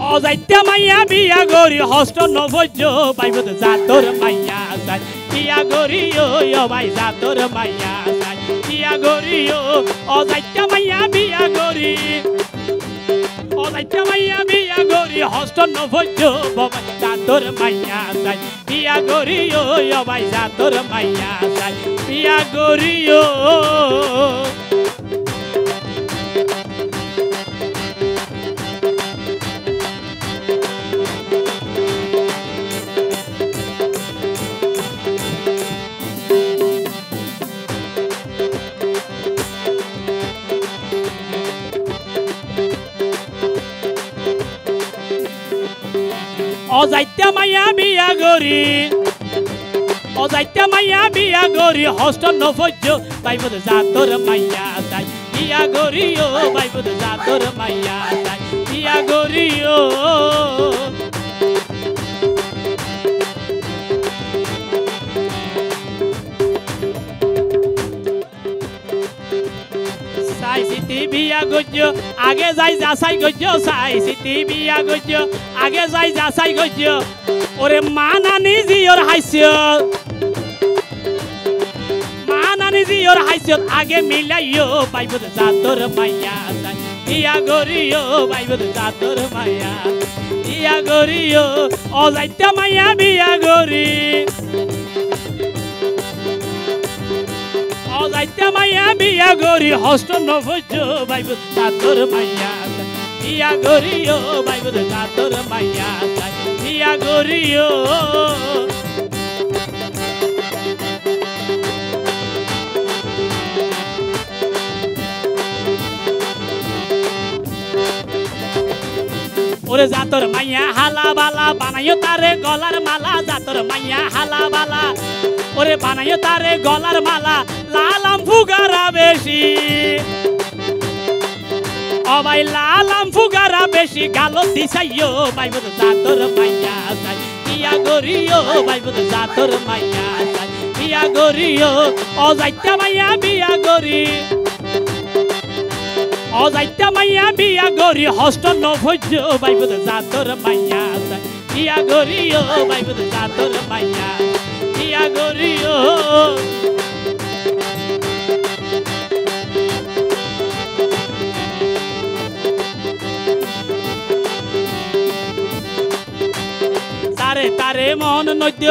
অজাইত্যা মাইয়া বিয়া গরি হস্ত নভজ্য বাইবত জাতর মাইয়া সাই বিয়া গরি ও ভাই জাতর মাইয়া সাই বিয়া গরি ও অজাইত্যা মাইয়া বিয়া গরি অজাইত্যা মাইয়া বিয়া গরি হস্ত নভজ্য বাবা জাতর মাইয়া সাই বিয়া গরি ও ভাই জাতর মাইয়া সাই বিয়া গরি ও অজাইত্যা মাইয়া বিয়া গরি অজাইত্যা মাইয়া বিয়া গরি হস্ত নভজ্য বাইবত জাতর মাইয়া সাই বিয়া গরি ও বাইবত জাতর মাইয়া সাই বিয়া গরি ও সাই সিটি বিয়া গজ্য আগে যাই যাচাই গজ্য সাই সিটি বিয়া গজ্য আগে যাই যাচাই গজ্য ওরে মা নানি জিওর হাইসিয়ত মা নানি জিওর হাইসিয়ত আগে মিলাইও বাইবত জাতর মাইয়া সাই বিয়া গরিও বাইবত জাতর মাইয়া বিয়া গরিও অজাইত্যা মাইয়া বিয়া গরি অজাইত্যা মাইয়া বিয়া গরি হস্ত নভজ্য বাইবত জাতর মাইয়া সাই বিয়া গরিও বাইবত জাতর মাইয়া সাই বিয়া গরিও ওরে জাতর মাইয়া হালা বালা বানাইও তারে গলার মালা জাতর মাইয়া হালা বালা ওরে বানাইও তারে গলার মালা লালাম ফুগারা বেশি ও ভাই লালাম ফুগারা বেশি গালো দিছাইও বাইবত জাতর মাইয়া সাই বিয়া গরিও বাইবত জাতর মাইয়া সাই বিয়া গরিও অজাইত্যা মাইয়া বিয়া গরি অজাইত্যা মাইয়া বিয়া গরি হস্ত নভজ্য বাইবত জাতর মাইয়া সাই বিয়া গরিও বাইবত জাতর মাইয়া বিয়া গরিও যারে তারে মন নদ্য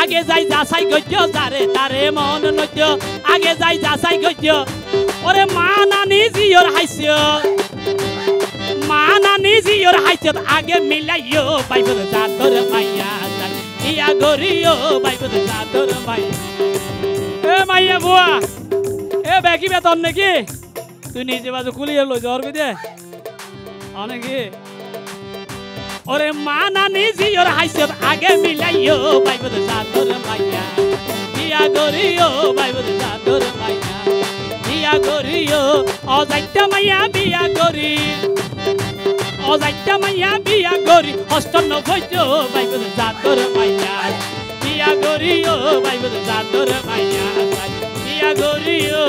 আগে যাই যাচাই গজ্য যারে তারে মন নদ্য আগে যাই যাচাই গজ্য ওরে মা নানি জিওর হাইসিয়ত মা নানি জিওর হাইসিয়ত আগে মিলাইও বাইবত জাতর মাইয়া সাই বিয়া গরিও বাইবত জাতর মাইয়া এ মাইয়া বুয়া এ বেকি বেতন নাকি তুই নিজে বাজু কুলিয়ে লই যাওয়ার দে অনেকি ওরে মা নানি জিওর হাইসিয়ত আগে মিলাইও বাইবত জাতর মাইয়া বিয়া গরিও বাইবত জাতর মাইয়া বিয়া গরিও অজাইত্যা মাইয়া বিয়া গরি অজাইত্যা মাইয়া বিয়া গরি হস্ত নভজ্য বাইবত জাতর মাইয়া বিয়া গরিও বাইবত জাতর মাইয়া বিয়া গরিও